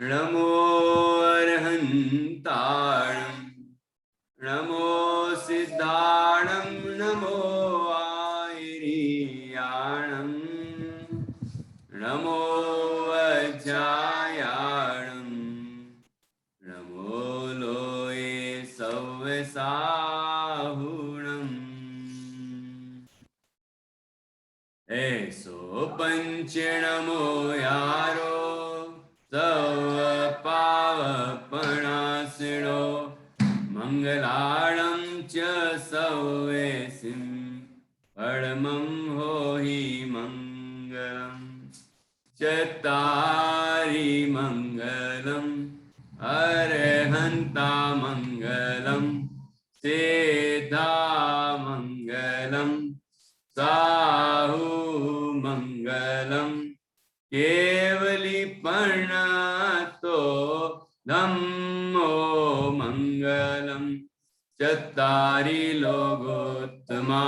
नमो अर्हन्ताणं नमो सिद्धाणं नमो आयर्याणं नमो वज्रायाणं नमो लोये सव्यसाहुणम् ऐसो पंच नमो यारो सव पावपणासिनो मंगलाणं च सवेसिं परमं होहि मंगलम् चत्तारि मंगलम् अरहन्ता मंगलम् सिद्धा मंगलम् साहु मंगलम् केवली पर्णातो धम्मो मंगलम् चत्तारि लोकोत्तमा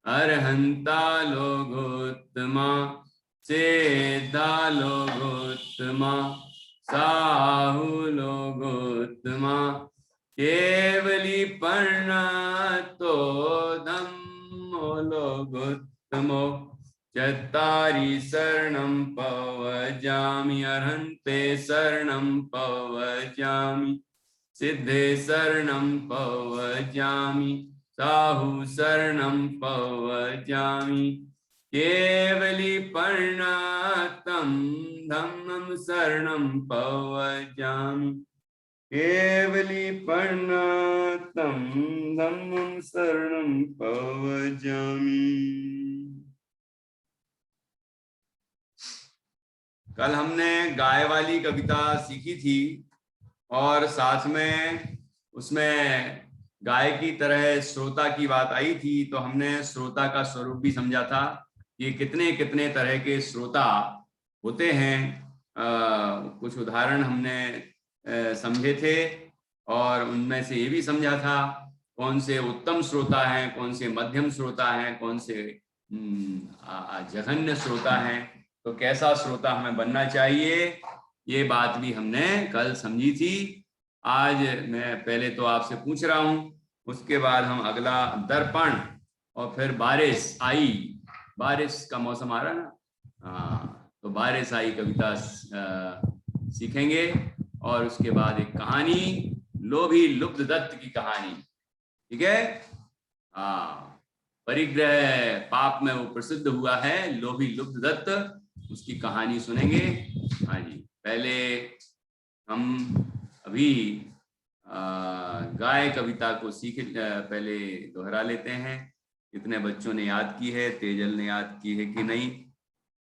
अरहन्ता लोकोत्तमा सिद्धा लोकोत्तमा साहु लोकोत्तमा केवली पर्णातो धम्मो लोकोत्तमो चत्तारि शरणं पवजामि अर्हन्ते शरणं पवजामि सिद्धे शरणं पवजामि साहु शरणं पवजामि केवली पर्णातं धम्मं शरणं पवजामि केवली पर्णातं धम्मं शरणं पवजामि। कल हमने गाय वाली कविता सीखी थी और साथ में उसमें गाय की तरह श्रोता की बात आई थी, तो हमने श्रोता का स्वरूप भी समझा था कि कितने कितने तरह के श्रोता होते हैं। कुछ उदाहरण हमने समझे थे और उनमें से ये भी समझा था कौन से उत्तम श्रोता हैं, कौन से मध्यम श्रोता हैं, कौन से जघन्य श्रोता हैं, तो कैसा श्रोता हमें बनना चाहिए, ये बात भी हमने कल समझी थी। आज मैं पहले तो आपसे पूछ रहा हूं, उसके बाद हम अगला दर्पण और फिर बारिश आई, बारिश का मौसम आ रहा है ना, हाँ, तो बारिश आई कविता सीखेंगे और उसके बाद एक कहानी, लोभी लुब्ध दत्त की कहानी, ठीक है। हाँ, परिग्रह पाप में वो प्रसिद्ध हुआ है लोभी लुब्ध दत्त, उसकी कहानी सुनेंगे। हाँ जी, पहले हम अभी गाय कविता को पहले दोहरा लेते हैं। कितने बच्चों ने याद की है, तेजल ने याद की है कि नहीं,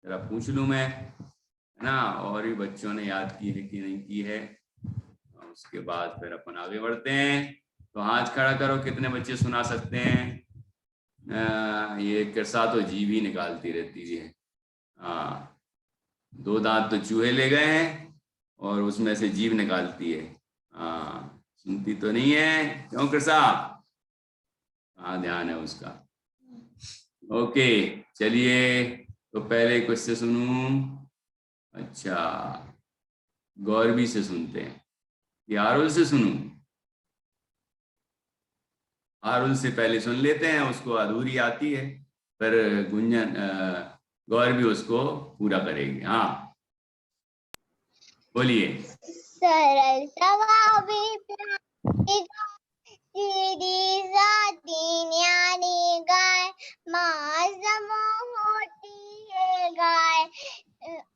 जरा पूछ लूं मैं, है ना, और भी बच्चों ने याद की है कि नहीं की है। उसके बाद फिर अपन आगे बढ़ते हैं। तो हाथ खड़ा करो, कितने बच्चे सुना सकते हैं। ये किरसा तो जीव ही निकालती रहती है। हाँ, 2 दांत तो चूहे ले गए हैं और उसमें से जीव निकालती है। हाँ, सुनती तो नहीं है, क्यों किरसा? हाँ, ध्यान है उसका। ओके, चलिए, तो पहले कुछ से सुनूं। अच्छा, गौरवी से सुनते हैं कि आरुल से सुनूं? आरुल से पहले सुन लेते हैं, उसको अधूरी आती है, फिर गुंजन गौरवी उसको पूरा करेगी। हाँ, बोलिए। सरल स्वभावी सीधी जाती न्यारी गाय, माँ होती है गाय,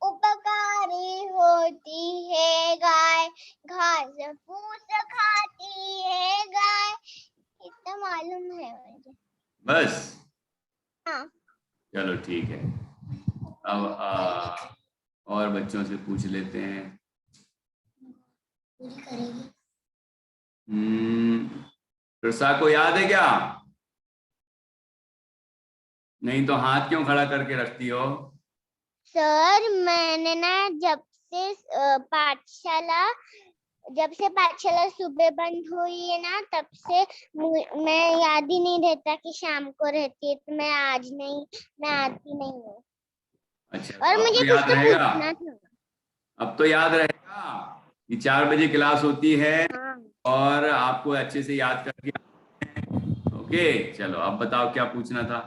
उपकारी होती है गाय, घास फूस खाती है गाय। इतना मालूम है मुझे बस, हाँ। चलो ठीक है। अब और बच्चों से पूछ लेते हैं। पूरी करेगी। प्रसा को याद है क्या? नहीं तो हाथ क्यों खड़ा करके रखती हो? सर, मैंने ना जब से पाठशाला सुबह बंद हुई है ना, तब से मैं याद ही नहीं रहता कि शाम को रहती है, तो मैं आती नहीं हूँ। अच्छा, और तो मुझे आपको कुछ याद तो रहेगा? पूछना था। अब तो याद रहेगा कि 4 बजे क्लास होती है और आपको अच्छे से याद करके। ओके, चलो अब बताओ क्या पूछना था।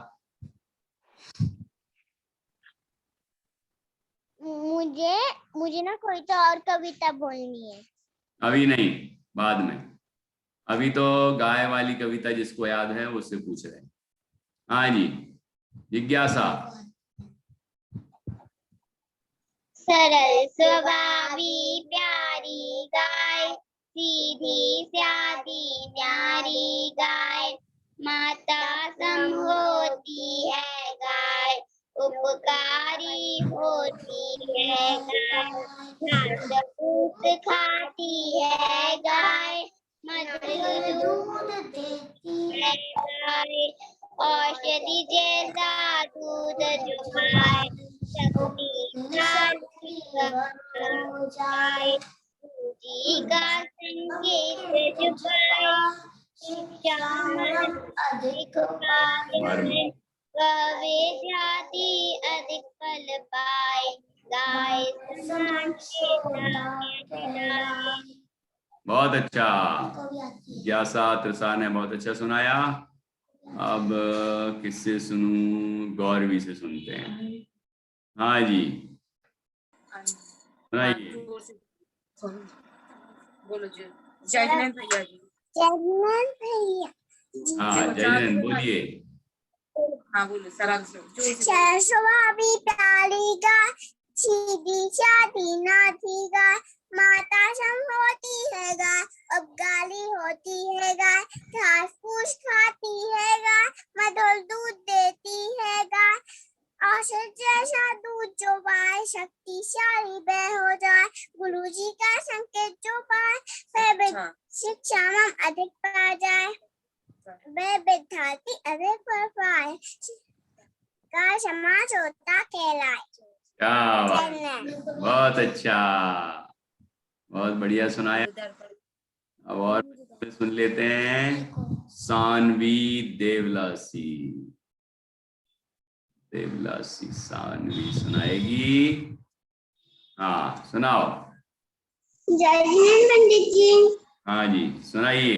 मुझे मुझे ना कोई तो और कविता बोलनी है। अभी नहीं, बाद में। अभी तो गाय वाली कविता जिसको याद है उससे पूछ रहे हैं। हाँ जी, जिज्ञासा। सरल स्वभावी प्यारी गाय, सीधी सादी न्यारी गाय, माता सम होती है गाय, उपकारी होती है गाय, घास फूस खाती है गाय, मधुर दूध देती है गाय, औषधि जैसा दूध जो पाए, जी का संकेत जुबाए, शिक्षा मन अधिक पाए, कवे जाति अधिक फल पाए, गाय समान बहुत अच्छा, जिज्ञासा त्रिषा ने बहुत अच्छा सुनाया। अब किससे सुनूं? गौरवी से सुनते हैं। हाँ जी, सुनाइए। बोलो जी, जयनंद भैया जी। जयनंद भैया। हाँ जयनंद बोलिए। हाँ बोलो, सराग से। स्वभावी प्यारी गाय, सीधी सादी नाथी गाय, माता सम होती है गाय, उपकारी होती है गाय, घास फूस खाती है गाय, मधुर दूध देती है गाय, औषध जैसा दूध जो पाए, शक्तिशाली वह हो जाए, गुरुजी का संकेत जो पाए, शिक्षा में अधिक पा जाए, वह विद्यार्थी अधिक पढ़ पाए, का समाज होता कहलाए। क्या बहुत अच्छा, बहुत बढ़िया सुनाया। अब और सुन लेते हैं सानवी देवलासी। देवलासी सानवी सुनाएगी। हाँ सुनाओ। जय हिंद पंडित जी। हाँ जी सुनाइए।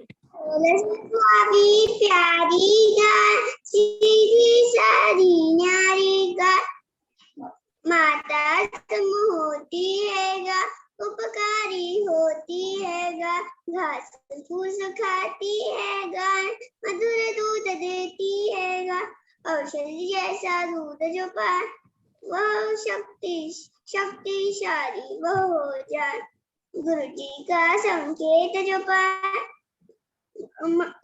प्यारी गाय, सीधी सादी न्यारी गाय, माता तुम होती है गाय, उपकारी होती है गाय, घास फूस खाती है गाय, मधुर दूध देती है गाय, औषधि जैसा दूध जो पाए, वह शक्तिशाली वह हो जाए, गुरु जी का संकेत जो पाए,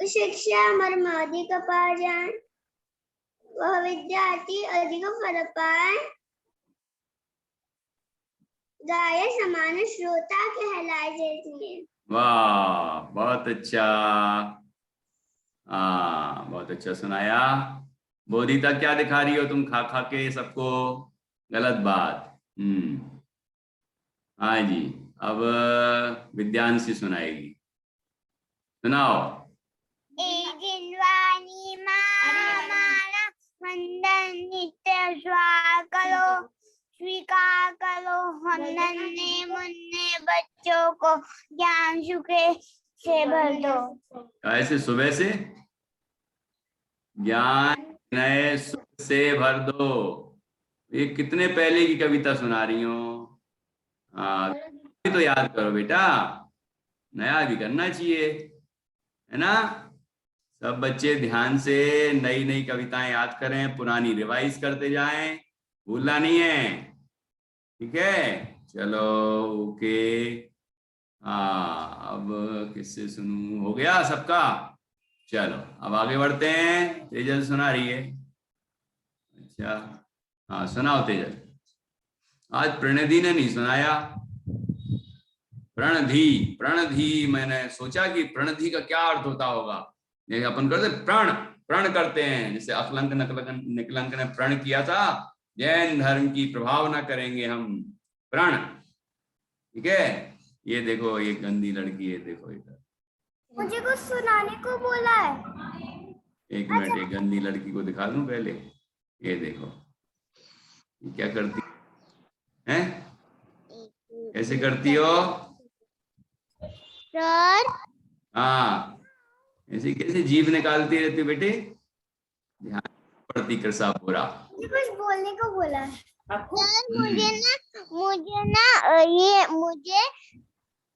शिक्षा मर्म अधिक पा जाए, वह विद्यार्थी अधिक फल पाए, गाय समान श्रोता कहलाए देती है। वाह बहुत अच्छा, हाँ बहुत अच्छा सुनाया। बोधिता क्या दिखा रही हो तुम खा खा के सबको? गलत बात। हाँ जी, अब विद्यांशी सुनाएगी। सुनाओ। जिनवानी माना वंदन नित्य स्वीकार करो, हम नन्हे मुन्ने बच्चों को ज्ञान सुखे से भर दो। ऐसे सुबह से ज्ञान नए सुख से भर दो। ये कितने पहले की कविता सुना रही हो? हाँ तो याद करो बेटा, नया भी करना चाहिए, है ना? सब बच्चे ध्यान से नई नई कविताएं याद करें, पुरानी रिवाइज करते जाएं, भूलना नहीं है। ठीक है, चलो ओके। हाँ अब किससे सुनूं? हो गया सबका? चलो अब आगे बढ़ते हैं। तेजल सुना रही है। अच्छा हाँ सुनाओ तेजल। आज प्रणति ने नहीं सुनाया। प्रणधि, प्रणधि, मैंने सोचा कि प्रणधि का क्या अर्थ होता होगा। ये अपन करते प्रण, प्रण करते हैं, जैसे अकलंक निकलंक ने प्रण किया था, जैन धर्म की प्रभावना करेंगे हम, प्रण। ठीक है, ये देखो ये गंदी लड़की है, देखो इधर मुझे कुछ सुनाने को बोला है। एक मिनट, एक गंदी लड़की को दिखा दूं पहले। ये देखो ये क्या करती है? कैसे करती हो? सर हाँ, ऐसे कैसे जीभ निकालती रहती हो बेटे? ध्यान पड़ती कृषा पूरा। कुछ बोलने को बोला है। सर हम्म।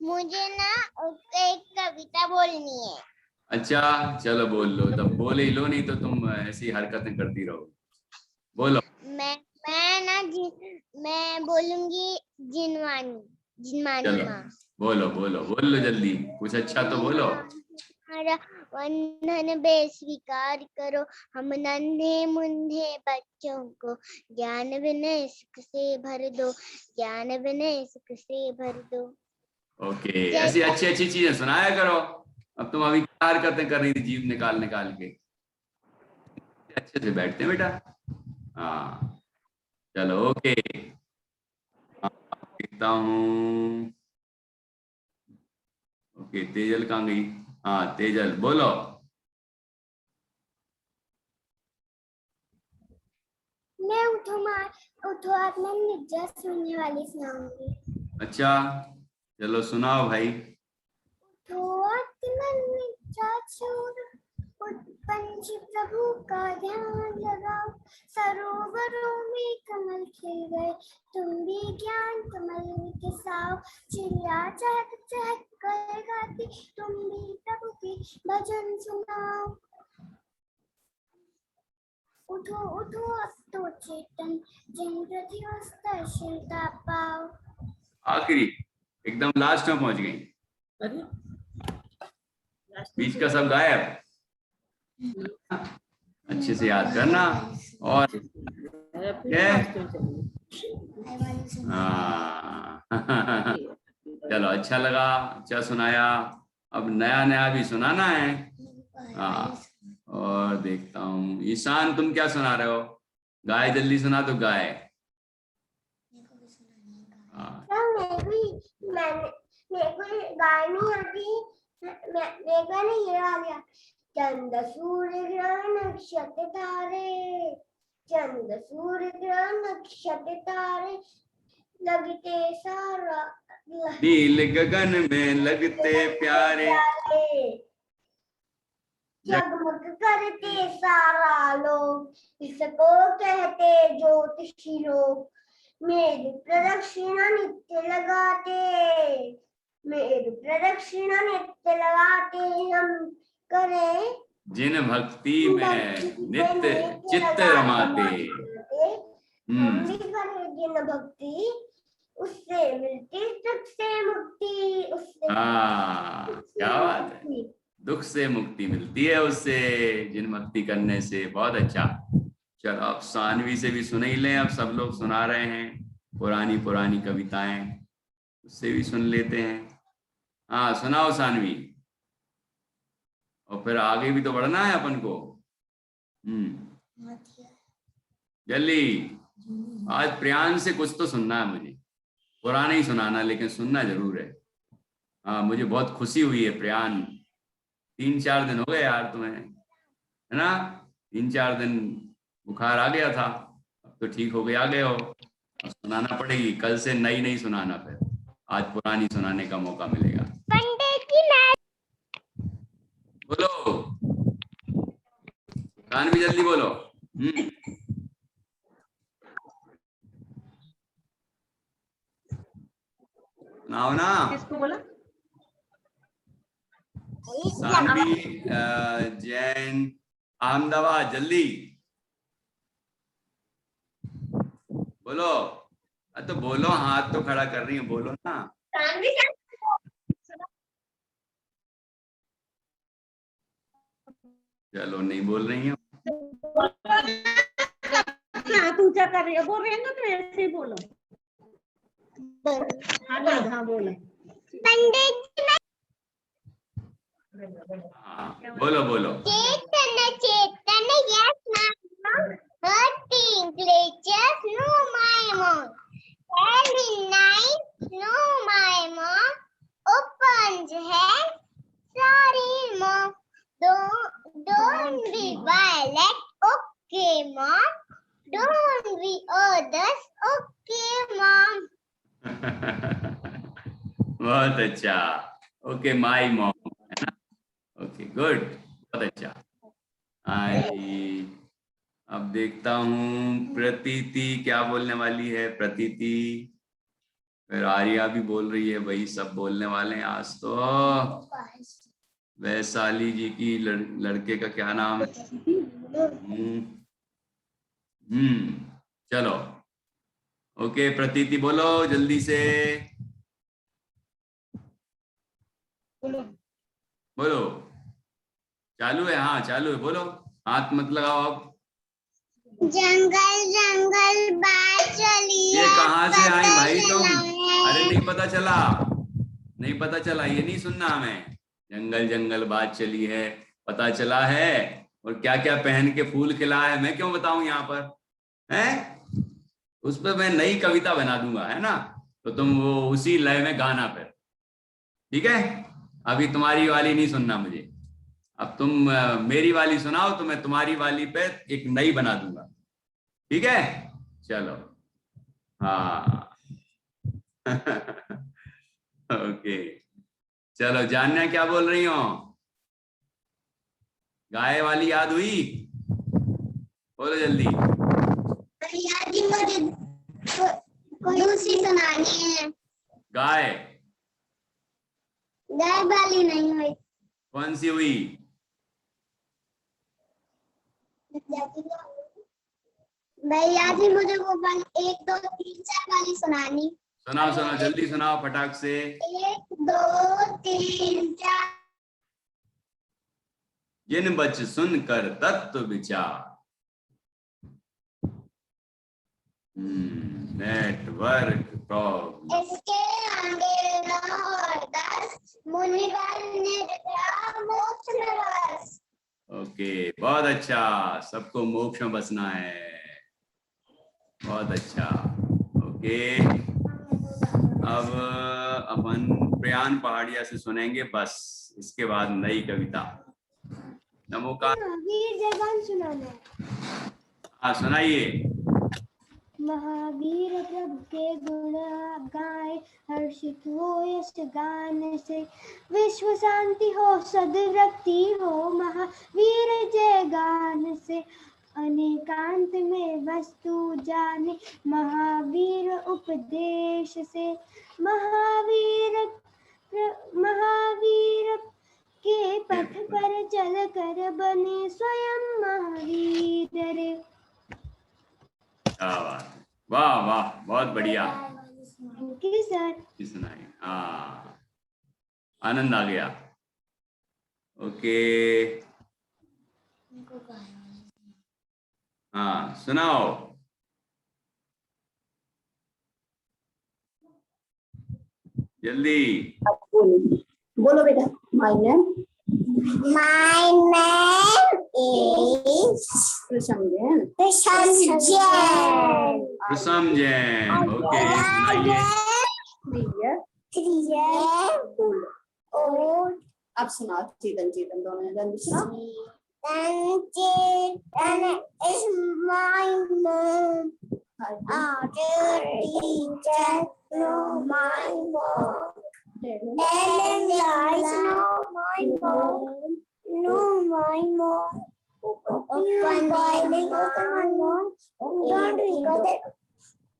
मुझे ना एक कविता बोलनी है। अच्छा चलो बोल लो, तब बोल ही लो, नहीं तो तुम ऐसी हरकतें करती रहो। बोलो। मैं बोलूंगी जिनवानी चलो माँ। बोलो बोलो बोल लो जल्दी, कुछ अच्छा तो बोलो। हमारा वंदन बेस्वीकार करो, हम नन्हे मुन्ने बच्चों को ज्ञान विनय सुख से भर दो, ज्ञान विनय सुख से भर दो। ओके, ऐसी अच्छी अच्छी चीजें सुनाया करो। अब तुम अभी क्या हरकतें कर रही थी जीभ निकाल निकाल के? अच्छे से बैठते हैं बेटा। हाँ चलो ओके। देखता हूँ। ओके, तेजल कहाँ गई? हाँ तेजल बोलो। मैं उठो आप मैं निज्जा सुनने वाली सुनाऊंगी। अच्छा चलो सुनाओ भाई। पंच प्रभु का ध्यान लगाओ, सरोवरों में कमल खिल गए, तुम भी ज्ञान कमल के साओ, चिड़िया चहक चहक कर गाती, तुम भी प्रभु की भजन सुनाओ। उठो उठो अब तो चेतन, जिन पृथ्वी स्थिरता पाओ। आखिरी एकदम लास्ट में पहुंच गई, अरे बीच का सब गायब। अच्छे से याद करना। और चलो अच्छा लगा, अच्छा सुनाया। अब नया नया भी सुनाना है। हाँ, और देखता हूँ ईशान तुम क्या सुना रहे हो? गाय जल्दी सुना तो गाय। हाँ मेरे को गाय नहीं आती, मेरे को नहीं ये आ गया। चंद सूर्य ग्रह नक्षत्र तारे, चंद सूर्य ग्रह नक्षत्र तारे, लगते सारा नील गगन में लगते प्यारे, जगमग करते सारा लोग, इसको कहते ज्योतिषी लोग। मेरी प्रदक्षिणा नित्य लगाते, मेरी प्रदक्षिणा नित्य लगाते, हम करें जिन भक्ति में नित्य चित्त रमाते। हम भी करें जिन भक्ति, उससे मिलती सुख से मुक्ति, उससे क्या बात है, दुख से मुक्ति मिलती है उससे, जिन भक्ति करने से। बहुत अच्छा। चलो अब सानवी से भी सुन ही लें, अब सब लोग सुना रहे हैं पुरानी पुरानी कविताएं, उससे भी सुन लेते हैं। हाँ सुनाओ सानवी, और फिर आगे भी तो बढ़ना है अपन को। जल्दी, आज प्रियान से कुछ तो सुनना है मुझे, पुराना ही सुनाना लेकिन सुनना जरूर है। हाँ मुझे बहुत खुशी हुई है प्रियान, 3-4 दिन हो गए यार तुम्हें, है ना? 3-4 दिन बुखार आ गया था, अब तो ठीक हो गए, आ गए हो। अब सुनाना पड़ेगी, कल से नई नई सुनाना, फिर आज पुरानी सुनाने का मौका मिलेगा। बोलो कान भी जल्दी बोलो। सुनाओ ना। किसको बोला? सानवी, जैन, अहमदाबाद, जल्दी बोलो। तो बोलो, हाथ तो खड़ा कर रही है, बोलो ना। चलो नहीं बोल रही है। हाथ ऊंचा कर रही है, बोल रहे हैं ना, तो ऐसे ही बोलो। हाँ बोलो। बोलो बोलो। चेतन चेतन yes ma'am, hurting glitches no my mom, telling night no my mom, opens hand sorry mom, don't be violent okay mom, don't be others okay mom. बहुत अच्छा। ओके माई मॉम, है ना? ओके गुड, बहुत अच्छा। हाँ जी, अब देखता हूँ प्रतीति क्या बोलने वाली है। प्रतीति, फिर आर्या भी बोल रही है, भाई सब बोलने वाले हैं आज तो। वैशाली जी की लड़के का क्या नाम है? चलो ओके प्रतीति बोलो जल्दी से, बोलो। चालू है? हाँ चालू है, बोलो, हाथ मत लगाओ अब। जंगल जंगल बात चली ये है, कहाँ से आई पता भाई तुम? चला अरे है। नहीं पता चला, नहीं पता चला, ये नहीं सुनना हमें। जंगल जंगल बात चली है, पता चला है, और क्या क्या पहन के फूल खिला है, मैं क्यों बताऊं यहाँ पर, है? उस पर मैं नई कविता बना दूंगा, है ना? तो तुम वो उसी लय में गाना फिर, ठीक है? अभी तुम्हारी वाली नहीं सुनना मुझे। अब तुम मेरी वाली सुनाओ तो मैं तुम्हारी वाली पे एक नई बना दूंगा, ठीक है? चलो हाँ। ओके, चलो जान्या क्या बोल रही हो? गाय वाली याद हुई? बोलो जल्दी। भैया जी मुझे दूसरी सुनानी है। गाय गाय वाली नहीं हुई। कौन सी हुई? भैया जी मुझे वो वाली 1 2 3 4 वाली सुनानी। सुनाओ सुनाओ जल्दी सुनाओ फटाक से। 1 2 3 4। जिन बच सुन कर तत्व विचार। Network problem. इसके आगे 9 और 10 मुनिवर निद्रा मोक्ष में बस। ओके बहुत अच्छा, सबको मोक्ष में बसना है, बहुत अच्छा। ओके अब अपन प्रयान पहाड़िया से सुनेंगे बस, इसके बाद नई कविता। नमो का महावीर जयगान सुनाना है। हाँ सुनाइए। महावीर प्रभु के गुण गाए, हर्षित हो यश गान से, विश्व शांति हो सद्वृत्ति हो, महावीर जय गान से, अनेकांत में वस्तु जाने, महावीर उपदेश से, महावीर के पथ पर चल कर बने स्वयं महावीर रे। क्या बात है, वाह वाह बहुत बढ़िया। सर सुनाइए, हाँ आनंद आ गया। ओके हाँ सुनाओ। जल्दी बोलो बेटा। My name is Krishna Jain. Prasam Jain. Okay सुनाइए। 3 years old। अब सुनाओ चेतन चेतन दोनों जल्दी सुनाओ। Chetan is my mom. Teacher, no my mom. Ellen lies, no my mom. No my mom. Open Bible, open my mom. Don't read it.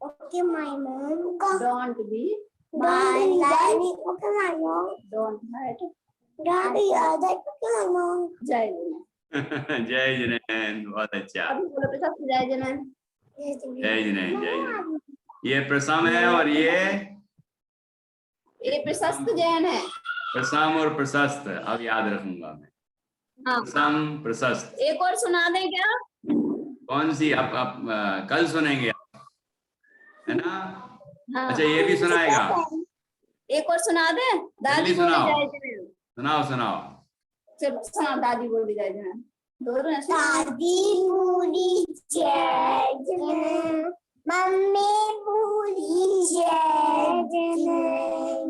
Okay, my mom. Don't be Don't okay, my mom. don't hurt। Don't be that. Okay, my mom. जय जैन। जय जैन, बहुत अच्छा। अभी बोलो बेटा जय जैन। जय जैन जय जैन। ये प्रसम है और ये प्रशस्त जैन है। प्रसम और प्रशस्त, अब याद रखूंगा मैं। हाँ। प्रसम प्रशस्त। एक और सुना दें क्या? कौन सी? अब कल सुनेंगे, है ना? हाँ। अच्छा ये भी सुनाएगा? एक और सुना दे। दादी बोली सुनाओ। जय जैन। सुनाओ सुनाओ। चलो सुना, दादी बोली जय जैन। दोनों दादी बोली जय जैन, मम्मी बोली जय जैन,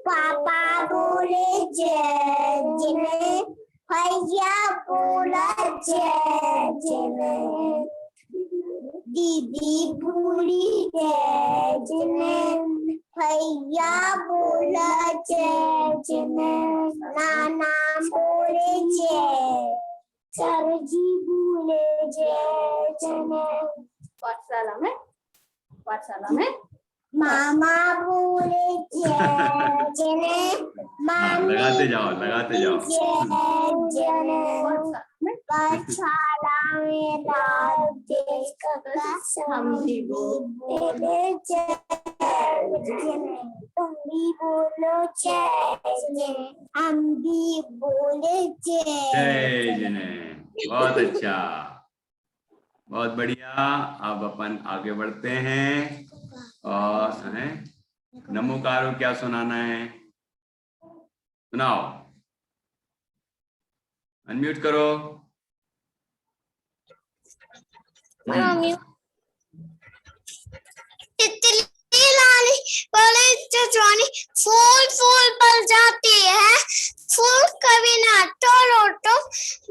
पापा बोले जय जैन, भैया बोला जय जैन, दीदी बोली जय जने, भैया बोला जय जने, नाना बोले जय, सर जी बोले जय जने, पाठशाला में मामा बोले जय जने, मामी लगाते जाओ जय जने, पाठशाला में लाल देश का हम भी बोले जय जने, तुम भी बोलो जय जने, हम भी बोले जय जने। बहुत अच्छा, बहुत बढ़िया। अब अपन आगे बढ़ते हैं और नमोकारो क्या सुनाना है, सुनाओ, अनम्यूट करो। तितली लाली वाले चचवानी फूल फूल पर जाती है, फूल कभी ना तोड़ो तो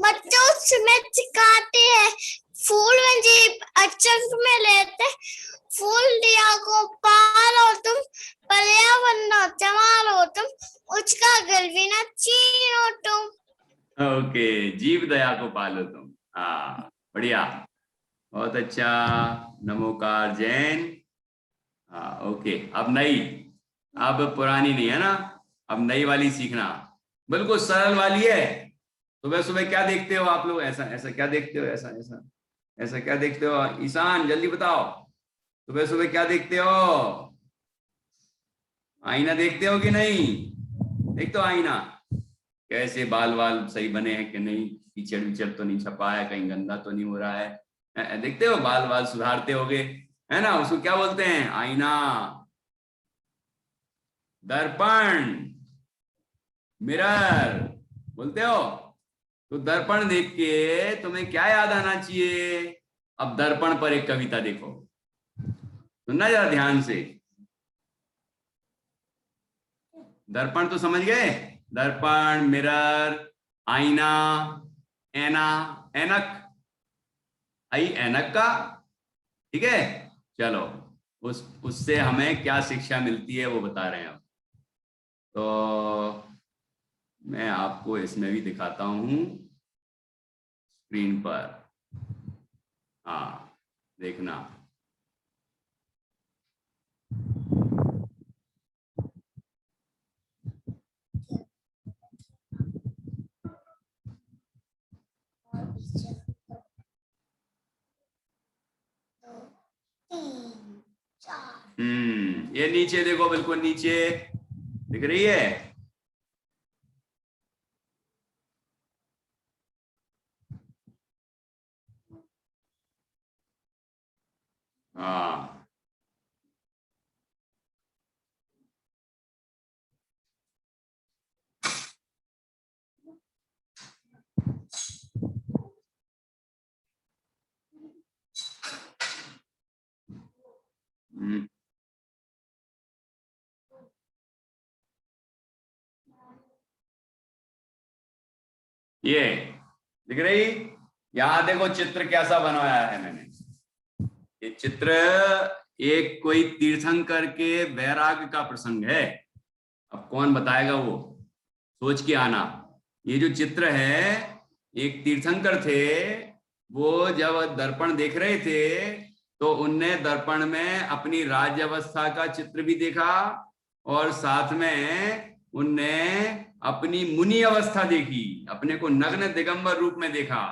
बच्चों में चिकाते हैं, फूल में जीप अचक में लेते, फूल दिया को पालो तुम, पर्यावरण चमालो तुम, उसका गल भी ना छीनो तुम। ओके, जीव दया को पालो तुम। हाँ, बढ़िया, बहुत अच्छा। नमोकार जैन। हाँ, ओके। अब नई, अब पुरानी नहीं है ना, अब नई वाली सीखना, बिल्कुल सरल वाली है। सुबह सुबह क्या देखते हो आप लोग, ऐसा ऐसा क्या देखते हो, ऐसा ऐसा ऐसा क्या देखते हो? ईशान जल्दी बताओ, सुबह सुबह क्या देखते हो? आईना देखते हो कि नहीं? देखते हो आईना, कैसे बाल वाल सही बने हैं कि नहीं, कीचड़ विचड़ तो नहीं छपा है, कहीं गंदा तो नहीं हो रहा है, देखते हो? बाल वाल सुधारते होगे, है ना? उसको क्या बोलते हैं? आईना, दर्पण, मिरर बोलते हो। तो दर्पण देख के तुम्हें क्या याद आना चाहिए? अब दर्पण पर एक कविता देखो, सुनना जरा ध्यान से। दर्पण तो समझ गए, दर्पण, मिरर, आईना, ऐना, ऐनक, आई ऐनक का, ठीक है। चलो, उससे हमें क्या शिक्षा मिलती है वो बता रहे हैं अब। तो मैं आपको इसमें भी दिखाता हूं स्क्रीन पर, हाँ देखना। ये नीचे देखो, बिल्कुल नीचे दिख रही है। हाँ, ये दिख रही? यहां देखो चित्र कैसा बनवाया है मैंने। ये चित्र एक कोई तीर्थंकर के वैराग्य का प्रसंग है। अब कौन बताएगा वो, सोच के आना। ये जो चित्र है, एक तीर्थंकर थे, वो जब दर्पण देख रहे थे तो उनने दर्पण में अपनी राज्य अवस्था का चित्र भी देखा और साथ में उनने अपनी मुनि अवस्था देखी, अपने को नग्न दिगंबर रूप में देखा।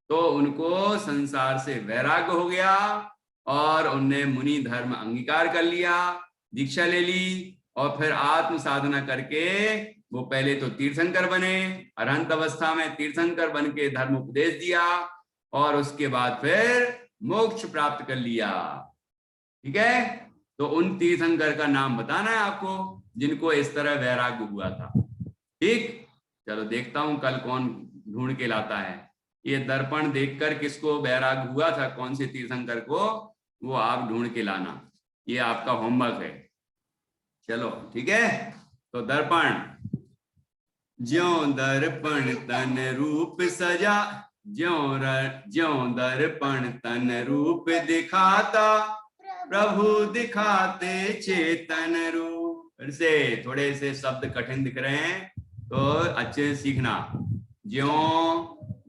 तो उनको संसार से वैराग्य हो गया और उनने मुनि धर्म अंगीकार कर लिया, दीक्षा ले ली और फिर आत्म साधना करके वो पहले तो तीर्थंकर बने, अरहंत अवस्था में तीर्थंकर बन के धर्म उपदेश दिया और उसके बाद फिर मोक्ष प्राप्त कर लिया। ठीक है, तो उन तीर्थंकर का नाम बताना है आपको जिनको इस तरह वैराग्य हुआ था। ठीक, चलो देखता हूं कल कौन ढूंढ के लाता है। ये दर्पण देखकर किसको वैराग्य हुआ था, कौन से तीर्थंकर को, वो आप ढूंढ के लाना, ये आपका होमवर्क है। चलो ठीक है, तो दर्पण, ज्यों दर्पण तन रूप सजा, ज्यों दर्पण तन रूप दिखाता, प्रभु दिखाते चेतन रूप। फिर से थोड़े से शब्द कठिन दिख रहे हैं तो अच्छे से सीखना। ज्यों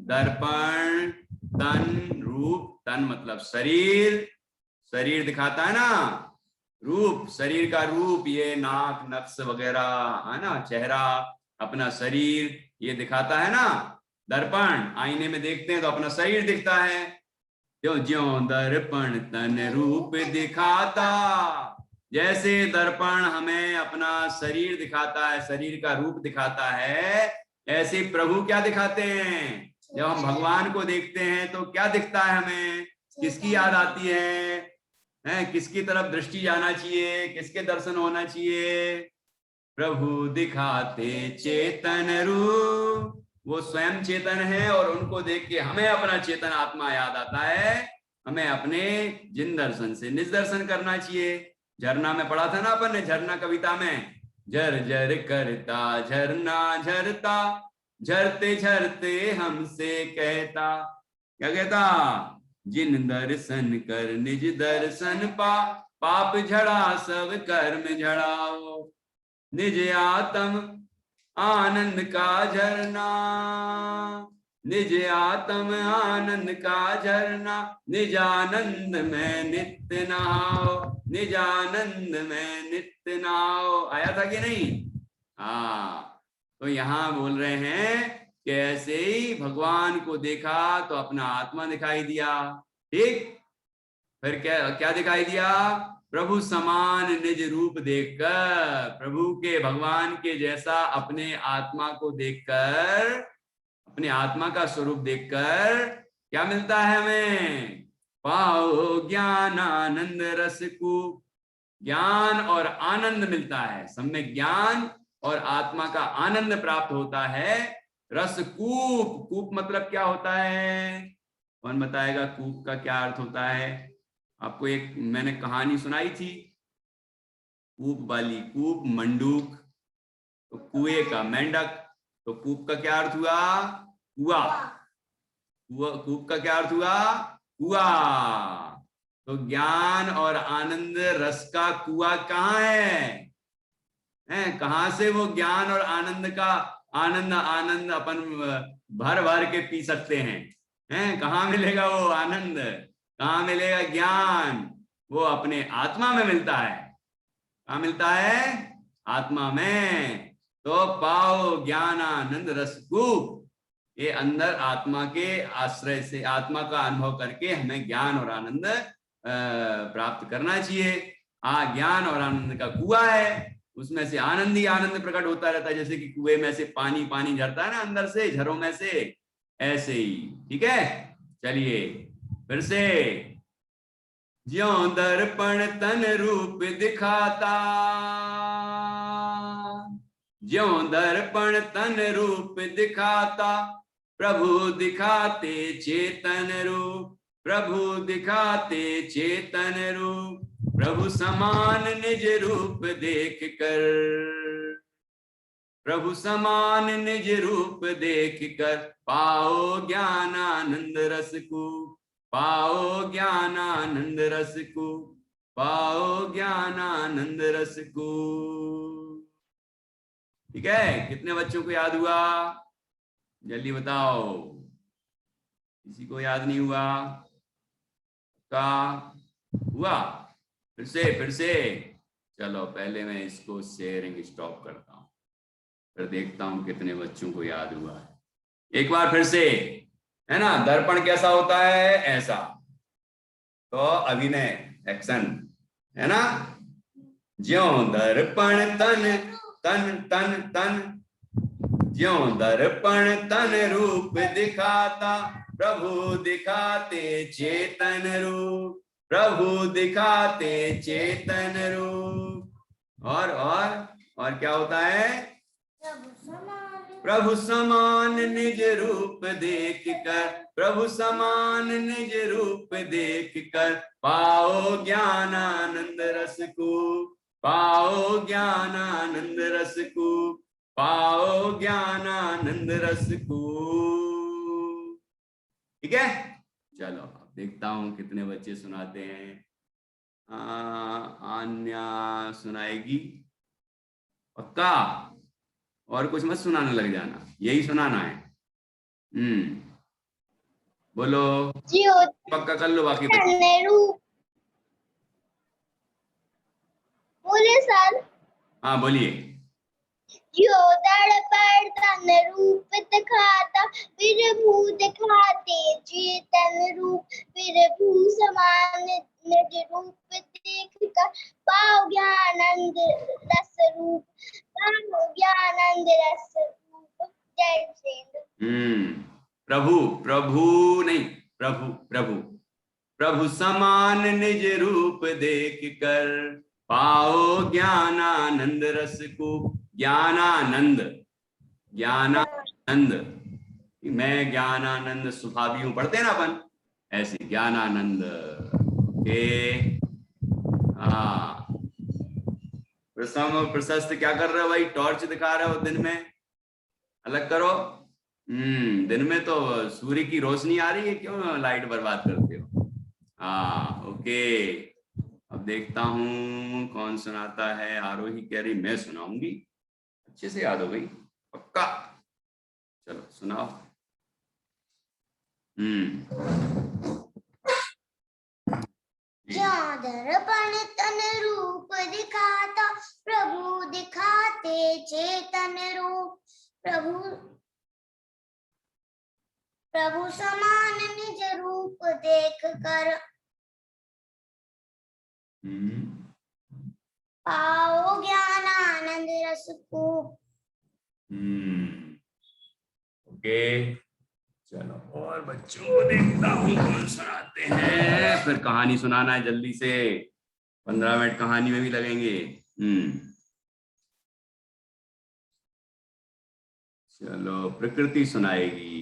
दर्पण तन रूप, तन मतलब शरीर, शरीर दिखाता है ना, रूप शरीर का रूप, ये नाक नक्श वगैरह है ना, चेहरा अपना शरीर ये दिखाता है ना। दर्पण आईने में देखते हैं तो अपना शरीर दिखता है। ज्यों ज्यों दर्पण तन रूप दिखाता, जैसे दर्पण हमें अपना शरीर दिखाता है, शरीर का रूप दिखाता है, ऐसे प्रभु क्या दिखाते हैं। जब हम भगवान को देखते हैं तो क्या दिखता है हमें, किसकी याद आती है, किसकी तरफ दृष्टि जाना चाहिए, किसके दर्शन होना चाहिए। प्रभु दिखाते चेतन रूप, वो स्वयं चेतन है और उनको देख के हमें अपना चेतन आत्मा याद आता है। हमें अपने जिन दर्शन से निज दर्शन करना चाहिए। झरना में पढ़ा था ना अपन ने, झरना कविता में, झर झर करता झरना झरता, झरते झरते हमसे कहता, क्या कहता, जिन दर्शन कर निज दर्शन पा, पाप झड़ा सब कर्म झड़ाओ, निज आत्म आनंद का झरना, निज आत्म आनंद का झरना, निज आनंद में नित्य नहाओ, निज आनंद में नित्य नहाओ। आया था कि नहीं? हाँ, तो यहाँ बोल रहे हैं कि ऐसे ही भगवान को देखा तो अपना आत्मा दिखाई दिया। ठीक, फिर क्या क्या दिखाई दिया, प्रभु समान निज रूप देखकर, प्रभु के भगवान के जैसा अपने आत्मा को देखकर, अपने आत्मा का स्वरूप देखकर क्या मिलता है हमें, पाओ ज्ञान आनंद रस को, ज्ञान और आनंद मिलता है, सब में ज्ञान और आत्मा का आनंद प्राप्त होता है। रस कूप, कूप मतलब क्या होता है, कौन बताएगा कूप का क्या अर्थ होता है। आपको एक मैंने कहानी सुनाई थी, कूप वाली, कूप मंडूक, तो कुएं का मेंढक, तो कूप का क्या अर्थ हुआ, कुआ, कूप का क्या अर्थ हुआ, कुआ। तो ज्ञान और आनंद रस का कुआ कहाँ है, कहाँ से वो ज्ञान और आनंद का आनंद अपन भर भर के पी सकते हैं, कहाँ मिलेगा वो आनंद, कहाँ मिलेगा ज्ञान, वो अपने आत्मा में मिलता है। कहाँ मिलता है, आत्मा में। तो पाओ ज्ञान आनंद रस कूप, ये अंदर आत्मा के आश्रय से, आत्मा का अनुभव करके हमें ज्ञान और आनंद प्राप्त करना चाहिए। ज्ञान और आनंद का कुआं है, उसमें से आनंद ही आनंद प्रकट होता रहता है, जैसे कि कुएं में से पानी पानी झरता है ना अंदर से, झरों में से, ऐसे ही। ठीक है, चलिए फिर से। ज्यों दर्पण तन रूप दिखाता, ज्यों दर्पण तन रूप दिखाता, प्रभु दिखाते चेतन रूप, प्रभु दिखाते चेतन रूप, प्रभु समान निज रूप देख कर, प्रभु समान निज रूप देख कर, पाओ ज्ञान आनंद रस को, पाओ ज्ञान आनंद रस को, पाओ ज्ञान आनंद रस को। ठीक है, कितने बच्चों को याद हुआ, जल्दी बताओ, किसी को याद नहीं हुआ का हुआ? फिर से चलो, पहले मैं इसको शेयरिंग स्टॉप करता हूं, फिर देखता हूं कितने बच्चों को याद हुआ है। एक बार फिर से, है ना, दर्पण कैसा होता है, ऐसा। तो अभिनय, एक्शन, है ना। ज्यों दर्पण तन तन तन तन, ज्यों दर्पण तन रूप दिखाता, प्रभु दिखाते चेतन रूप, प्रभु दिखाते चेतन रूप। और क्या होता है, प्रभु समान निज रूप देख कर, प्रभु समान निज रूप देख कर, पाओ ज्ञान आनंद रस को, पाओ ज्ञान आनंद रस को, पाओ ज्ञान आनंद रस को। ठीक है, चलो अब देखता हूँ कितने बच्चे सुनाते हैं। आन्या सुनाएगी पक्का, और कुछ मत सुनाने लग जाना, यही सुनाना है। बोलो, पक्का कर लो बाकी बच्चे। बोले सर। हाँ बोलिए। जो दर्पण तन रूप दिखाता, प्रभु दिखाते चेतन रूप, प्रभु समान निज रूप देख कर पाओ ज्ञानंद रस रूप, पाओ ज्ञानंद रस रूप। जय श्री प्रभु, प्रभु नहीं, प्रभु प्रभु, प्रभु समान निज रूप देख कर पाओ ज्ञानानंद रस को। ज्ञानानंद, ज्ञानानंद, मैं ज्ञानानंद सुभावी हूं, पढ़ते हैं ना अपन ऐसे, ज्ञानानंद। ओके, हाँ प्रशस्त क्या कर रहे हो भाई, टॉर्च दिखा रहे हो दिन में, अलग करो। दिन में तो सूर्य की रोशनी आ रही है, क्यों लाइट बर्बाद करते हो। हाँ ओके, अब देखता हूं कौन सुनाता है। आरोही कह रही मैं सुनाऊंगी, अच्छे से याद हो गई पक्का, चलो सुनाओ। जो दर्पण तन रूप दिखाता, प्रभु दिखाते चेतन रूप, प्रभु समान निज रूप देख कर पाओ ज्ञान आनंद रस को। ओके, चलो और बच्चों को देखता हूँ कौन सुनाते हैं, फिर कहानी सुनाना है जल्दी से, 15 मिनट कहानी में भी लगेंगे। चलो प्रकृति सुनाएगी।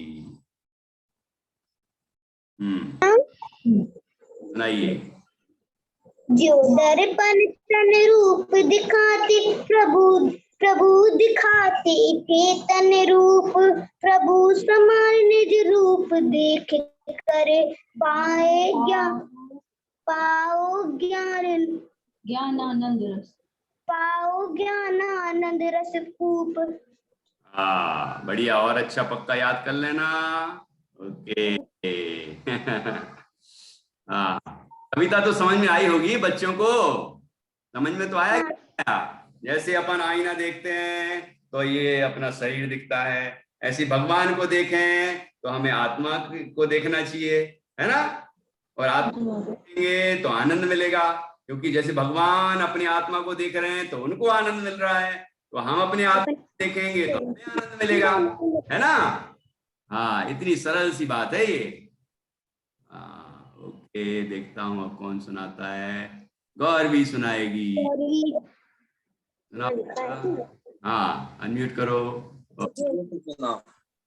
सुनाइए। जो दर्पण तन रूप दिखाते, प्रभु दिखाते चेतन रूप, प्रभु समान निज रूप देख कर पाओ ज्ञानानंद रस खूब। हाँ बढ़िया, और अच्छा पक्का याद कर लेना। ओके हाँ, कविता तो समझ में आई होगी बच्चों को, समझ में तो आया क्या? जैसे अपन आईना देखते हैं तो ये अपना शरीर दिखता है, ऐसे भगवान को देखें तो हमें आत्मा को देखना चाहिए, है ना। और आत्मा देखेंगे तो आनंद मिलेगा, क्योंकि जैसे भगवान अपनी आत्मा को देख रहे हैं तो उनको आनंद मिल रहा है, तो हम अपने आत्मा को देखेंगे तो हमें आनंद मिलेगा, है ना। हाँ इतनी सरल सी बात है ये। ओके, देखता हूँ अब कौन सुनाता है। गौरवी सुनाएगी, हाँ अनम्यूट करो।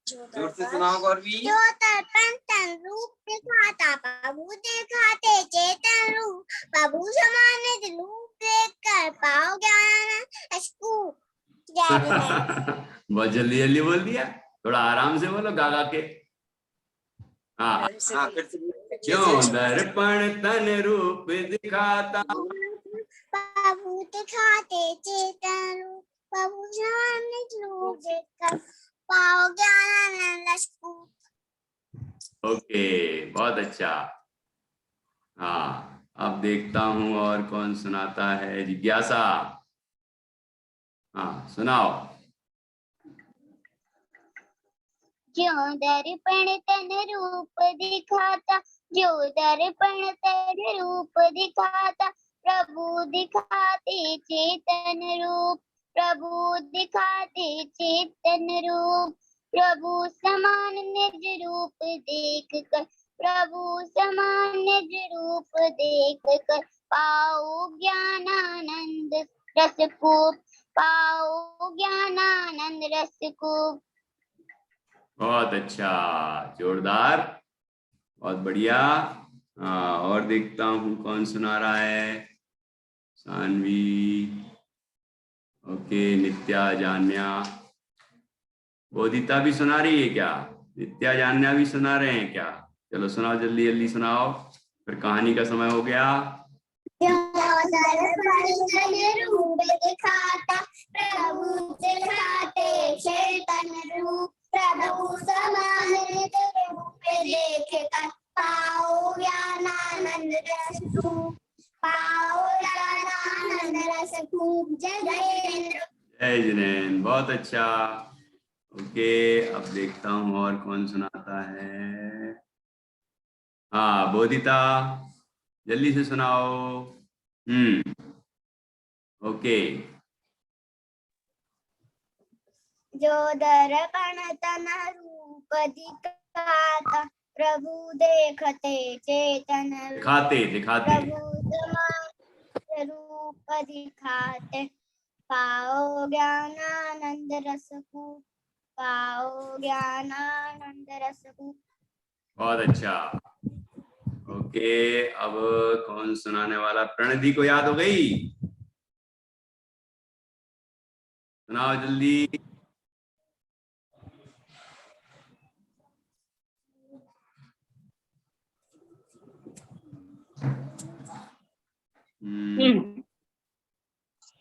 जोर से सुनाओ गौरवी। जो दर्पण तन रूप दिखाता, प्रभु दिखाते चेतन रूप, प्रभु समान निज रूप देख कर पाओ ज्ञान इसको। बहुत जल्दी जल्दी बोल दिया, थोड़ा आराम से बोलो गा गा के। हाँ क्यों दर्पण तन रूप दिखाता, प्रभु दिखाते चेतन रूप, प्रभु समान निज रूप देख कर पाओ ज्ञान इसको। ओके बहुत अच्छा। हाँ अब देखता हूँ और कौन सुनाता है। जिज्ञासा, हाँ सुनाओ। जो दर्पण तन रूप दिखाता, जो दर्पण तन रूप दिखाता, प्रभु दिखाते चेतन रूप, प्रभु दिखाते चेतन रूप, प्रभु समान निज रूप देख कर, प्रभु समान निज रूप देख कर पाओ ज्ञानानंद रस को, पाओ ज्ञानानंद रस को। बहुत अच्छा, जोरदार, बहुत बढ़िया। और देखता हूँ कौन सुना रहा है। सानवी, ओके, नित्या, जान्या, बोधिता भी सुना रही है क्या? नित्या जान्या भी सुना रहे हैं क्या? चलो सुनाओ, जल्दी जल्दी सुनाओ, फिर कहानी का समय हो गया। रूप दिखाता प्रभु दिखाते चेतन रूप, प्रभु समान रूप देख कर पाओ ज्ञानानंद रस खूब, पाओ ज्ञानानंद रस खूब। जय जिनेंद्र। जय जिनेंद्र, बहुत अच्छा। ओके, अब देखता हूँ और कौन सुनाता है। हाँ बोधिता, जल्दी से सुनाओ। ओके। जो दर्पण तन रूप दिखाता प्रभु देखते चेतन, दिखाते दिखाते प्रभु समान रूप दिखाते पाओ ज्ञानानंद रस खूब, पाओ ज्ञानानंद रस खूब। बहुत अच्छा। ओके, अब कौन सुनाने वाला? प्रणति को याद हो गई? सुनाओ जल्दी।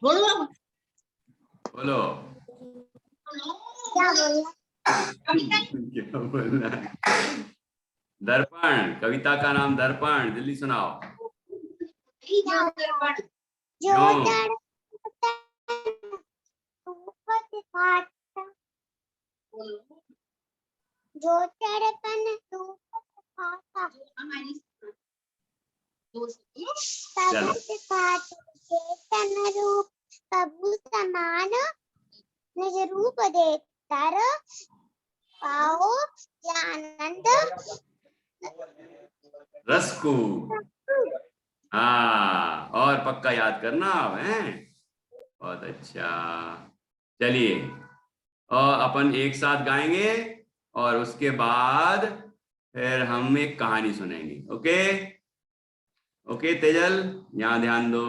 बोलो बोलो। क्या बोलना? क्या बोलना? दर्पण, कविता का नाम दर्पण, जल्दी सुनाओ। जो क्यों? जो दर्पण रूप दिखाता चलो। चेतन रूप, प्रभु समान निज रूप देखकर पाओ आनंद रस को। हाँ, और पक्का याद करना आप, हैं? बहुत अच्छा। चलिए, और अपन एक साथ गाएंगे और उसके बाद फिर हम एक कहानी सुनेंगे। ओके ओके तेजल, यहाँ ध्यान दो।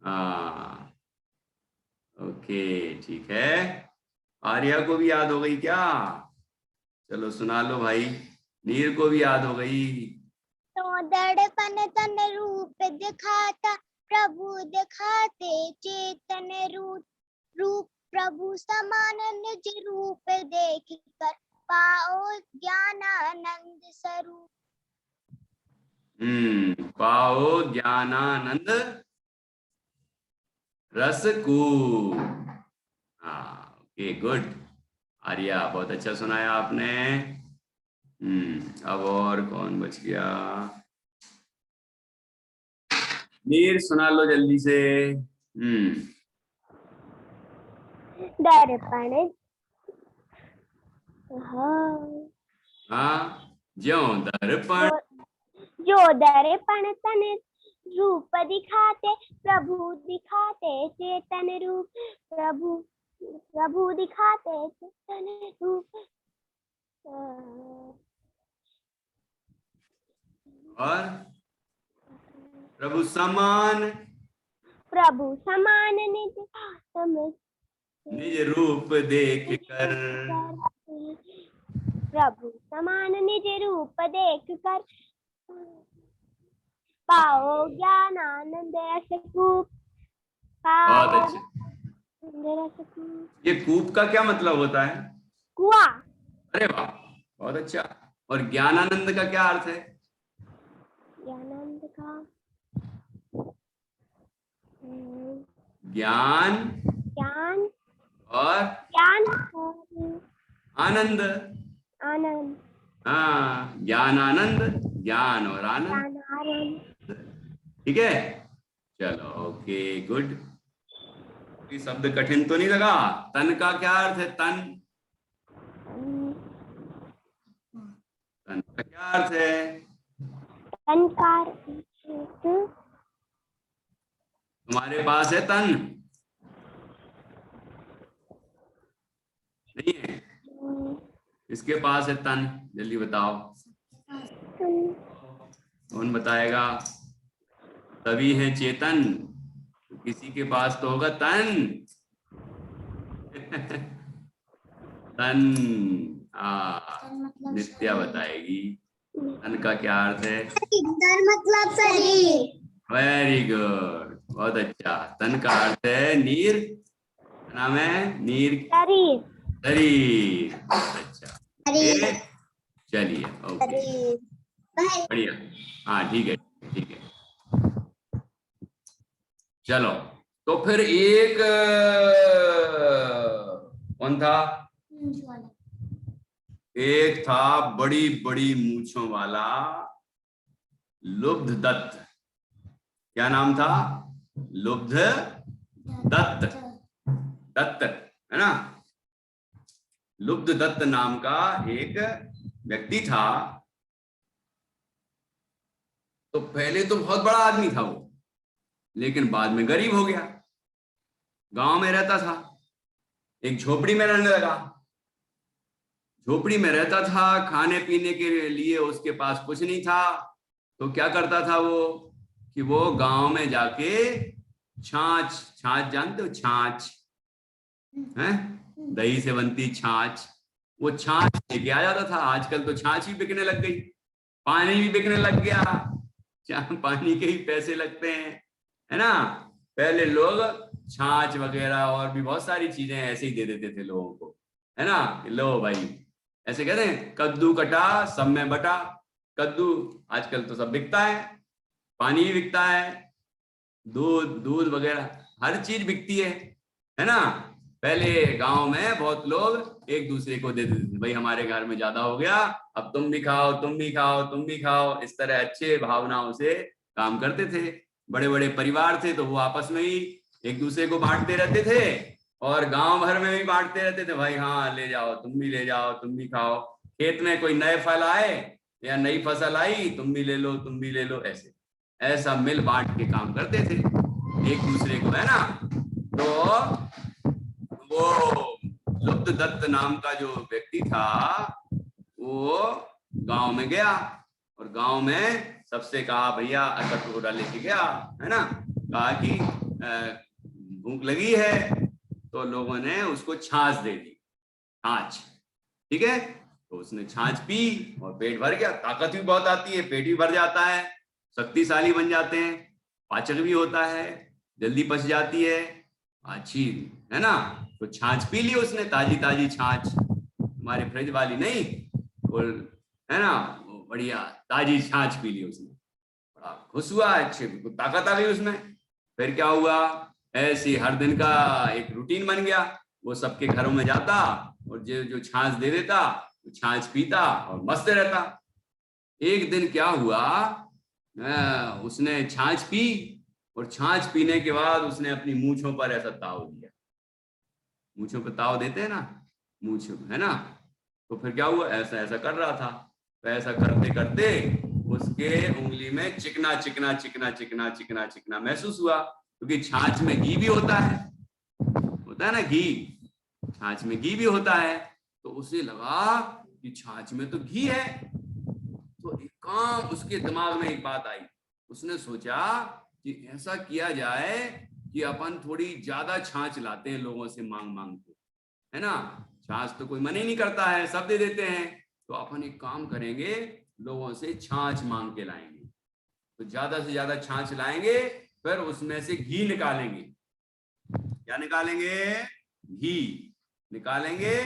हाँ ओके, ठीक है। आर्या को भी याद हो गई क्या? चलो सुना लो भाई। नीर को भी याद हो गई। तो दर्पण तन रूप दिखाता प्रभु दिखाते चेतन रूप, रूप प्रभु समान निज रूप देख कर पाओ ज्ञानानंद स्वरूप। पाओ ज्ञानानंद रस को। हाँ ओके, गुड। आर्या, बहुत अच्छा सुनाया आपने। अब और कौन बच गया? नीर, सुना लो जल्दी से। दर्पण हाँ, ज्यों दर्पण। जो दर्पण तन रूप दिखाते प्रभु दिखाते चेतन रूप, प्रभु दिखाते चेतन रूप। और प्रभु समान निज रूप देख कर। प्रभु समान निज रूप देख कर पाओ ज्ञानानंद रस खूब, बहुत पाओ अच्छा। रस खूब। ये कूप का क्या मतलब होता है? कुआ। अरे वाह, बहुत अच्छा। और ज्ञानानंद का क्या अर्थ है? ज्ञानानंद का ज्ञान ज्ञान, और ज्ञान आनंद। आनंद, हाँ, ज्ञान आनंद, ज्ञान और आनंद। आनंद। ठीक है, चलो ओके, गुड। कोई शब्द कठिन तो नहीं लगा? तन का क्या अर्थ है? तन, तन का क्या अर्थ है? तनकार। तुम्हारे पास है तन? नहीं है? इसके पास है तन, जल्दी बताओ। कौन बताएगा? तभी है चेतन, तो किसी के पास तो होगा तन। तन, नित्या बताएगी। तन का क्या अर्थ है? तन मतलब शरीर। वेरी गुड, बहुत अच्छा। तन का अर्थ है नीर, क्या नाम है? नीर, शरीर। शरीर। बहुत अच्छा। ओके, चलिए, ओके, शरीर। बढ़िया। हाँ ठीक है, ठीक है। चलो, तो फिर एक कौन था? एक था बड़ी बड़ी मूंछों वाला लुब्ध दत्त। क्या नाम था? लुब्ध दत्त। दत्त, है ना? लुब्ध दत्त नाम का एक व्यक्ति था। तो पहले तो बहुत बड़ा आदमी था वो, लेकिन बाद में गरीब हो गया। गांव में रहता था, एक झोपड़ी में रहने लगा। झोपड़ी में रहता था, खाने पीने के लिए उसके पास कुछ नहीं था। तो क्या करता था वो कि वो गांव में जाके छाछ, छाछ जानते हो? छाछ है, दही से बनती छाछ। वो छाछ लेके आ जाता था। आजकल तो छाछ भी बिकने लग गई, पानी भी बिकने लग गया। पानी के ही पैसे लगते हैं, है ना? पहले लोग छाछ वगैरह और भी बहुत सारी चीजें ऐसे ही दे देते थे लोगों को, है ना? लो भाई, ऐसे कहते हैं कद्दू कटा सब में बटा। कद्दू आजकल तो सब बिकता है, पानी भी बिकता है, दूध, दूध वगैरह हर चीज बिकती है ना? पहले गांव में बहुत लोग एक दूसरे को दे देते थे, भाई हमारे घर में ज्यादा हो गया, अब तुम भी खाओ, तुम भी खाओ, तुम भी खाओ। इस तरह अच्छे भावनाओं से काम करते थे। बड़े बड़े परिवार थे तो वो आपस में ही एक दूसरे को बांटते रहते थे, और गांव भर में भी बांटते रहते थे, भाई हाँ ले जाओ, तुम भी ले जाओ, तुम भी खाओ। खेत में कोई नए फल आए या नई फसल आई, तुम भी ले लो, तुम भी ले लो। ऐसे ऐसा मिल बांट के काम करते थे एक दूसरे को, है ना? तो वो लुब्ध दत्त नाम का जो व्यक्ति था वो गांव में गया, और गांव में सबसे कहा, भैया कटोरा लेके गया, है ना? कहा कि भूख लगी है। तो लोगों ने उसको छाछ दे दी, छाछ। ठीक है, तो उसने छाछ पी और पेट भर गया। ताकत भी बहुत आती है, पेट भी भर जाता है, शक्तिशाली बन जाते हैं, पाचक भी होता है, जल्दी पच जाती है, अच्छी, है ना? तो छाछ पी ली उसने, ताजी ताजी छाछ, हमारे फ्रिज वाली नहीं, और है ना, बढ़िया ताजी छाछ पी ली उसने। बड़ा खुश हुआ, अच्छे ताकत आ गई उसमें। फिर क्या हुआ, ऐसे हर दिन का एक रूटीन बन गया। वो सबके घरों में जाता और जो जो छाछ दे देता, वो छाछ पीता और मस्त रहता। एक दिन क्या हुआ, उसने छाछ पी, और छाछ पीने के बाद उसने अपनी मूंछों पर ऐसा ताव दिया। मूंछों पर ताव देते हैं ना, मूंछ, है ना? तो फिर क्या हुआ, ऐसा ऐसा कर रहा था। तो ऐसा करते करते उसके उंगली में चिकना चिकना चिकना चिकना चिकना चिकना महसूस हुआ, क्योंकि छाछ में घी भी होता है ना, घी, छाछ में घी भी होता है। तो उसे लगा कि छाछ में तो घी है। तो एक काम, उसके दिमाग में एक बात आई। उसने सोचा कि ऐसा किया जाए कि अपन थोड़ी ज्यादा छाछ लाते हैं लोगों से मांग मांग के, है ना? छाछ तो कोई मन ही नहीं करता है, सब दे देते हैं। तो अपन एक काम करेंगे, लोगों से छाछ मांग के लाएंगे। तो ज्यादा से ज्यादा छाछ लाएंगे, फिर उसमें से घी निकालेंगे। क्या निकालेंगे? घी निकालेंगे,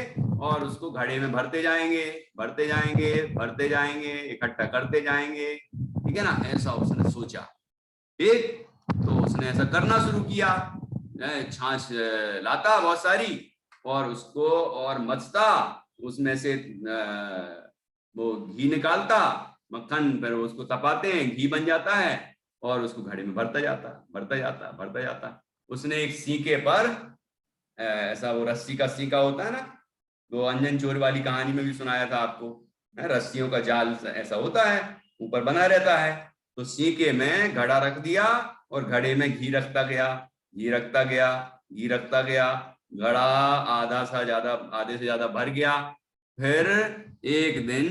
और उसको घड़े में भरते जाएंगे, भरते जाएंगे, भरते जाएंगे, इकट्ठा करते जाएंगे। ठीक है ना? ऐसा उसने सोचा। ठीक, तो उसने ऐसा करना शुरू किया। छाछ लाता बहुत सारी, और उसको और मथता, उसमें से वो घी निकालता, मक्खन, फिर उसको तपाते हैं, घी बन जाता है, और उसको घड़े में भरता जाता, भरता जाता, भरता जाता। उसने एक सीके पर ऐसा, वो रस्सी का सीका होता है ना, वो अंजन चोर वाली कहानी में भी सुनाया था आपको, रस्सियों का जाल ऐसा होता है, ऊपर बना रहता है। तो सीके में घड़ा रख दिया, और घड़े में घी रखता गया, घी रखता गया, घी रखता गया। घड़ा आधे से ज्यादा भर गया। फिर एक दिन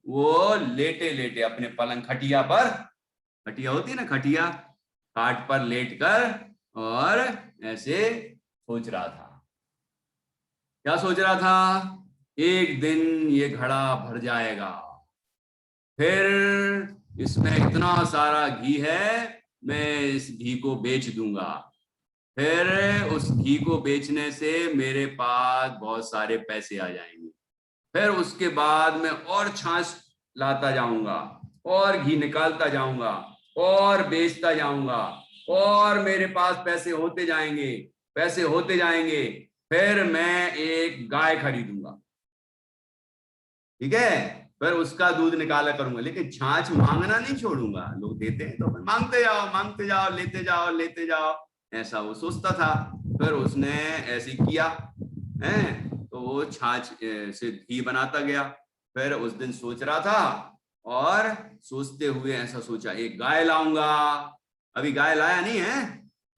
वो लेटे लेटे अपने पलंग, खटिया पर, खटिया होती है ना, खटिया, खाट पर लेट कर और ऐसे सोच रहा था। क्या सोच रहा था? एक दिन ये घड़ा भर जाएगा, फिर इसमें इतना सारा घी है, मैं इस घी को बेच दूंगा। फिर उस घी को बेचने से मेरे पास बहुत सारे पैसे आ जाएंगे। फिर उसके बाद मैं और छाछ लाता जाऊंगा और घी निकालता जाऊंगा और बेचता जाऊंगा और मेरे पास पैसे होते जाएंगे, पैसे होते जाएंगे। फिर मैं एक गाय खरीदूंगा, ठीक है। फिर उसका दूध निकाला करूंगा, लेकिन छाछ मांगना नहीं छोड़ूंगा। लोग देते हैं तो मांगते जाओ, लेते जाओ, ऐसा वो सोचता था। फिर उसने ऐसे किया है, तो वो छाछ से घी बनाता गया। फिर उस दिन सोच रहा था और सोचते हुए ऐसा सोचा, एक गाय लाऊंगा। अभी गाय लाया नहीं है,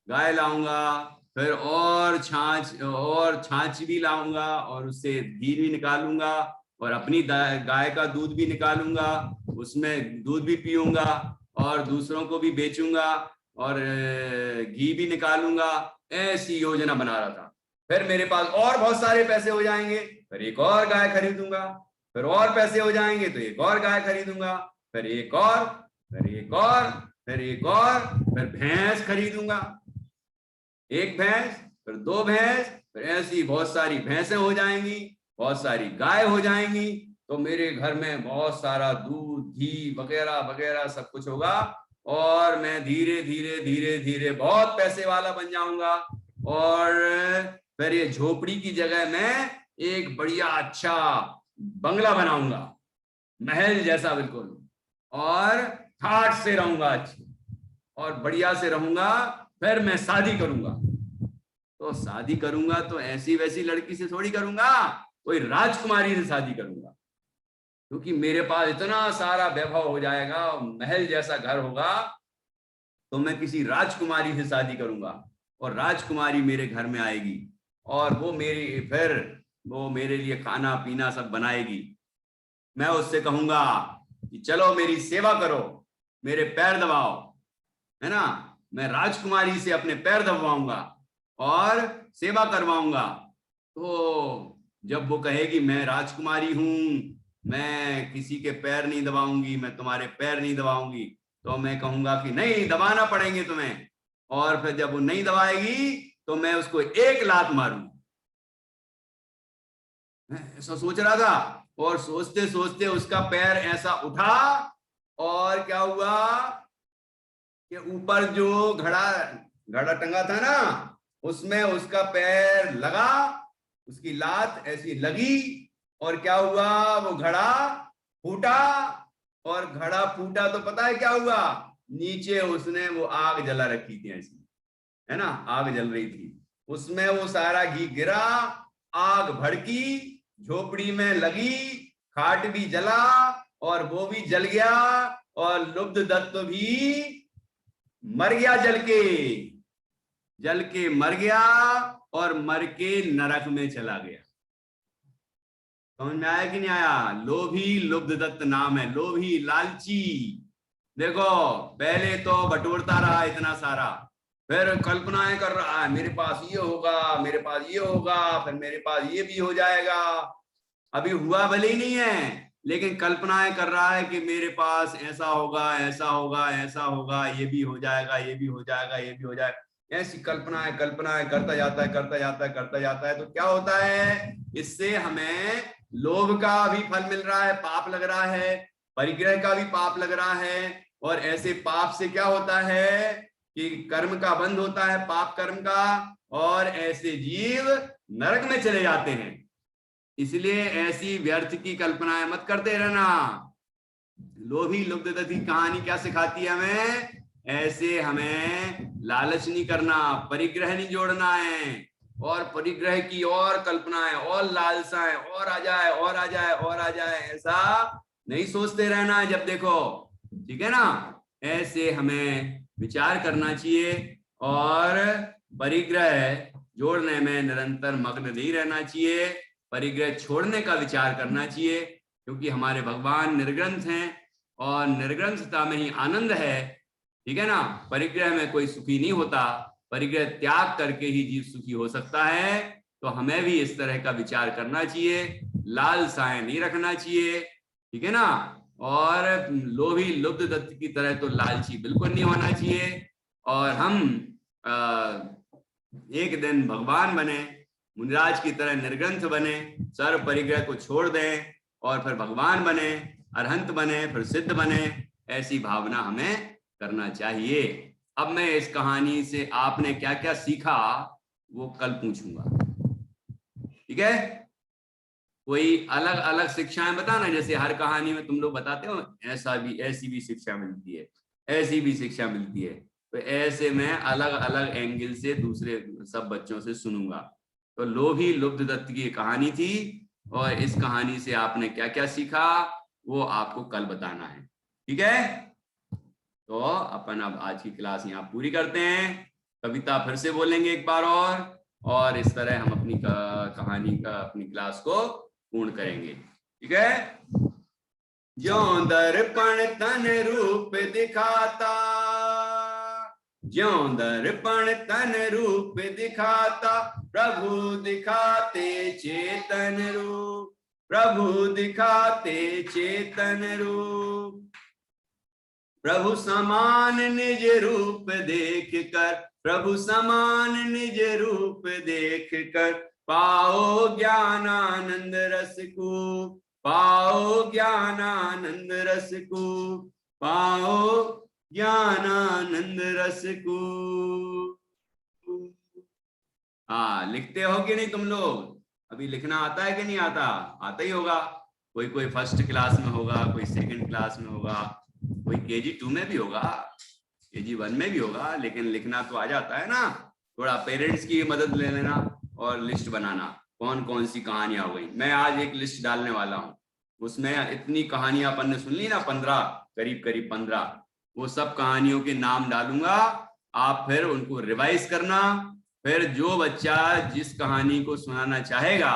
गाय लाऊंगा, फिर और छाछ भी लाऊंगा और उससे घी भी निकालूंगा और अपनी गाय का दूध भी निकालूंगा, उसमें दूध भी पीऊंगा और दूसरों को भी बेचूंगा और घी भी निकालूंगा। ऐसी योजना बना रहा था। फिर मेरे पास और बहुत सारे पैसे हो जाएंगे, फिर एक और गाय खरीदूंगा, फिर और पैसे हो जाएंगे तो एक और गाय खरीदूंगा, फिर एक और, फिर एक और, फिर एक और, फिर भैंस खरीदूंगा, एक भैंस, फिर दो भैंस, फिर ऐसी बहुत सारी भैंसें हो जाएंगी, बहुत सारी गाय हो जाएंगी। तो मेरे घर में बहुत सारा दूध, घी वगैरह वगैरह सब कुछ होगा और मैं धीरे धीरे धीरे धीरे बहुत पैसे वाला बन जाऊंगा। और फिर ये झोपड़ी की जगह मैं एक बढ़िया अच्छा बंगला बनाऊंगा, महल जैसा बिल्कुल, और ठाठ से रहूंगा, अच्छी और बढ़िया से रहूंगा। फिर मैं शादी करूंगा, तो शादी करूंगा तो ऐसी वैसी लड़की से थोड़ी करूंगा, कोई राजकुमारी से शादी करूंगा, क्योंकि मेरे पास इतना सारा वैभव हो जाएगा, महल जैसा घर होगा। तो मैं किसी राजकुमारी से शादी करूंगा और राजकुमारी मेरे घर में आएगी और वो मेरे लिए खाना पीना सब बनाएगी। मैं उससे कहूंगा कि चलो मेरी सेवा करो, मेरे पैर दबाओ, है ना। मैं राजकुमारी से अपने पैर दबाऊंगा और सेवा करवाऊंगा। तो जब वो कहेगी मैं राजकुमारी हूं, मैं किसी के पैर नहीं दबाऊंगी, मैं तुम्हारे पैर नहीं दबाऊंगी, तो मैं कहूंगा कि नहीं, दबाना पड़ेंगे तुम्हें। और फिर जब वो नहीं दबाएगी तो मैं उसको एक लात मारूंगा। ऐसा सोच रहा था और सोचते सोचते उसका पैर ऐसा उठा और क्या हुआ कि ऊपर जो घड़ा टंगा था ना, उसमें उसका पैर लगा, उसकी लात ऐसी लगी और क्या हुआ, वो घड़ा फूटा। और घड़ा फूटा तो पता है क्या हुआ, नीचे उसने वो आग जला रखी थी ऐसी, है ना, आग जल रही थी, उसमें वो सारा घी गिरा, आग भड़की, झोपड़ी में लगी, खाट भी जला और वो भी जल गया और लुब्ध दत्त भी मर गया, जल के मर गया और मर के नरक में चला गया। समझ में आया कि नहीं आया? लोभी लुब्ध दत्त नाम है, लोभी लालची। देखो पहले तो बटोरता रहा इतना सारा, फिर कल्पनाएं कर रहा है मेरे पास ये होगा, मेरे पास ये होगा, फिर मेरे पास ये भी हो जाएगा। अभी हुआ भले ही नहीं है, लेकिन कल्पनाएं कर रहा है कि मेरे पास ऐसा होगा, ऐसा होगा, ऐसा होगा, ये भी हो जाएगा, ये भी हो जाएगा, ये भी हो जाएगा। ऐसी कल्पनाएं करता जाता है। तो क्या होता है, इससे हमें लोभ का भी फल मिल रहा है, पाप लग रहा है, परिग्रह का भी पाप लग रहा है। और ऐसे पाप से क्या होता है कि कर्म का बंध होता है, पाप कर्म का, और ऐसे जीव नरक में चले जाते हैं। इसलिए ऐसी व्यर्थ की कल्पनाएं मत करते रहना। लोभी लुब्ध दत्त की कहानी क्या सिखाती है हमें, ऐसे हमें लालच नहीं करना, परिग्रह नहीं जोड़ना है, और परिग्रह की और कल्पनाएं और लालसाएं और आ जाए और आ जाए और आ जाए, ऐसा नहीं सोचते रहना है जब देखो, ठीक है ना। ऐसे हमें विचार करना चाहिए और परिग्रह जोड़ने में निरंतर मग्न नहीं रहना चाहिए, परिग्रह छोड़ने का विचार करना चाहिए, क्योंकि हमारे भगवान निर्ग्रंथ हैं और निर्ग्रंथता में ही आनंद है, ठीक है ना। परिग्रह में कोई सुखी नहीं होता, परिग्रह त्याग करके ही जीव सुखी हो सकता है। तो हमें भी इस तरह का विचार करना चाहिए, लालसाएं नहीं रखना चाहिए, ठीक है ना। और लोभी लुब्ध दत्त की तरह तो लालची बिल्कुल नहीं होना चाहिए। और हम एक दिन भगवान बने, मुनिराज की तरह निर्ग्रंथ बने, सर्व परिग्रह को छोड़ दें और फिर भगवान बने, अरहंत बने, फिर सिद्ध बने। ऐसी भावना हमें करना चाहिए। अब मैं इस कहानी से आपने क्या क्या सीखा वो कल पूछूंगा, ठीक है? कोई अलग अलग शिक्षाएं बताना, जैसे हर कहानी में तुम लोग बताते हो ऐसी भी शिक्षा मिलती है, ऐसी भी शिक्षा मिलती है। तो ऐसे मैं अलग अलग एंगल से दूसरे सब बच्चों से सुनूंगा। तो लोभी लुब्ध दत्त की कहानी थी और इस कहानी से आपने क्या क्या सीखा वो आपको कल बताना है, ठीक है? तो अपन अब आज की क्लास यहाँ पूरी करते हैं। कविता फिर से बोलेंगे एक बार और इस तरह हम अपनी कहानी का अपनी क्लास को पूर्ण करेंगे, ठीक है? ज्यों दर्पण तन रूप दिखाता, ज्यों दर्पण तन रूप दिखाता, प्रभु दिखाते चेतन रूप, प्रभु दिखाते चेतन रूप। प्रभु समान निज रूप देख कर, प्रभु समान निज रूप देख कर, पाओ ज्ञानानंद रस को, पाओ ज्ञानानंद रस को, पाओ ज्ञानानंद रस को। हाँ, लिखते हो कि नहीं तुम लोग? अभी लिखना आता है कि नहीं आता? आता ही होगा। कोई फर्स्ट क्लास में होगा, कोई सेकंड क्लास में होगा, कोई KG 2 में भी होगा, KG 1 में भी होगा, लेकिन लिखना तो आ जाता है ना। थोड़ा पेरेंट्स की मदद ले लेना और लिस्ट बनाना कौन कौन सी कहानियां हो गई। मैं आज एक लिस्ट डालने वाला हूँ, उसमें इतनी कहानियां अपन ने सुन ली ना, 15 करीब 15, वो सब कहानियों के नाम डालूंगा। आप फिर उनको रिवाइज करना। फिर जो बच्चा जिस कहानी को सुनाना चाहेगा,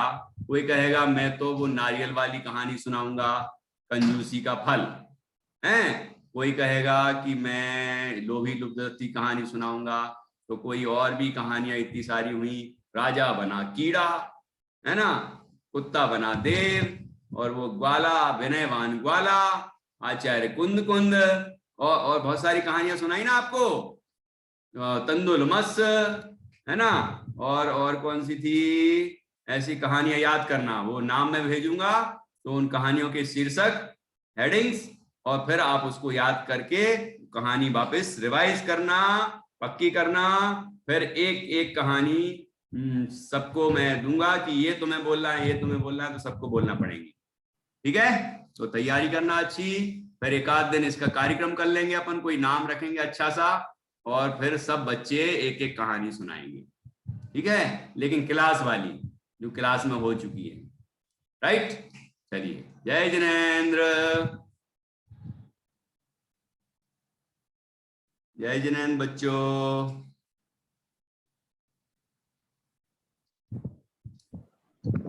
कोई कहेगा मैं तो वो नारियल वाली कहानी सुनाऊंगा, कंजूसी का फल है, कोई कहेगा कि मैं लोभी लुब्ध दत्त की कहानी सुनाऊंगा, तो कोई और भी कहानियां इतनी सारी हुई, राजा बना कीड़ा, है ना, कुत्ता बना देव, और वो ग्वाला विनयवान ग्वाला, आचार्य कुंद कुंद, और बहुत सारी कहानियां सुनाई ना आपको, तंदुल मस, है ना, और कौन सी थी, ऐसी कहानियां याद करना। वो नाम मैं भेजूंगा, तो उन कहानियों के शीर्षक, हेडिंग्स, और फिर आप उसको याद करके कहानी वापस रिवाइज करना, पक्की करना। फिर एक एक कहानी सबको मैं दूंगा कि ये तुम्हें बोलना है, ये तुम्हें बोलना है, तो सबको बोलना पड़ेगी, ठीक है? तो तैयारी करना अच्छी। फिर एक आध दिन इसका कार्यक्रम कर लेंगे अपन, कोई नाम रखेंगे अच्छा सा, और फिर सब बच्चे एक एक कहानी सुनाएंगे, ठीक है? लेकिन क्लास वाली जो क्लास में हो चुकी है, राइट? चलिए, जय जिनेंद्र, जय जिनेंद्र बच्चों,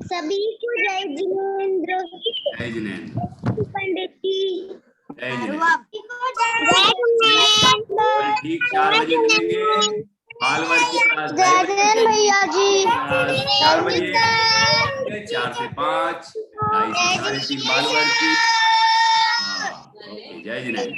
सभी को जय जिनेंद्र। जय जिनेंद्र, पंडित जी जय जिनेंद्र। ठीक 4 बजे मिलेंगे, हालवर की क्लास भैया जी 4 बजे, 4 से 5, 2:30 से 3:30 बालवर की। जय जिनेंद्र।